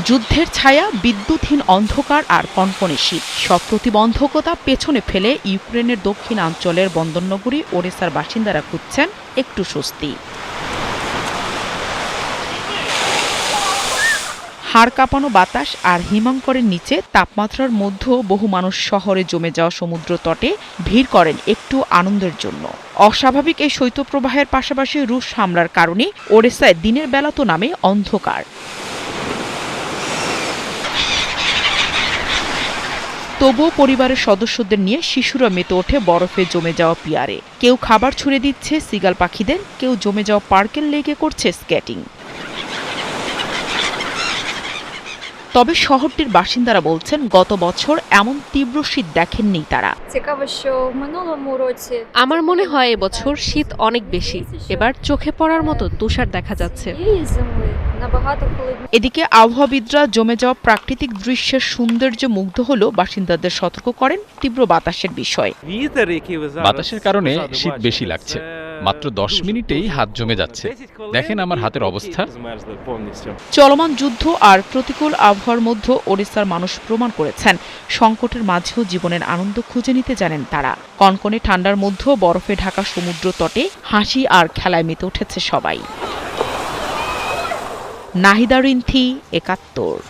যুদ্ধের ছায়া, বিদ্যুৎহীন অন্ধকার আর কনকনে শীত, সব প্রতিবন্ধকতা পেছনে ফেলে ইউক্রেনের দক্ষিণাঞ্চলের বন্দরনগরী ওডেসার বাসিন্দারা খুঁজছেন একটু স্বস্তি। হাড় কাঁপানো বাতাস আর হিমাঙ্করের নিচে তাপমাত্রার মধ্যেও বহু মানুষ শহরে জমে যাওয়া সমুদ্র তটে ভিড় করেন একটু আনন্দের জন্য। অস্বাভাবিক এই শৈত্যপ্রবাহের পাশাপাশি রুশ হামলার কারণে ওডেসায় দিনের বেলা তো নামে অন্ধকার। তবুও পরিবারের সদস্যদের নিয়ে শিশুরা মেতে ওঠে বরফে জমে যাওয়া পিয়ারে। কেউ খাবার ছুঁড়ে দিচ্ছে সিগাল পাখিদের, কেউ জমে যাওয়া পার্কের লেগে করছে স্কেটিং। তবে শহরটির বাসিন্দারা বলছেন গত বছর এমন তীব্র শীত দেখেননি তারা। আমার মনে হয় এবছর শীত অনেক বেশি, এবার চোখে পড়ার মতো তুষার দেখা যাচ্ছে। এদিকে আবহাওয়াবিদরা জমে যাওয়া প্রাকৃতিক দৃশ্যের সৌন্দর্য মুগ্ধ হলেও বাসিন্দাদের সতর্ক করেন তীব্র বাতাসের বিষয়। বাতাসের কারণে শীত বেশি লাগছে, মাত্র 10 মিনিটেই হাত জমে যাচ্ছে। দেখেন আমার হাতের অবস্থা। চলমান যুদ্ধ আর প্রতিকূল আবহাওয়ার মধ্যে ওড়িশার মানুষ প্রমাণ করেছেন সংকটের মাঝেও জীবনের আনন্দ খুঁজে নিতে জানেন তারা। কনকনে ঠান্ডার মধ্যেও বরফে ঢাকা সমুদ্র তটে হাসি আর খেলায় মেতে উঠেছে সবাই। নাহিদা রিন্থি, ৭১।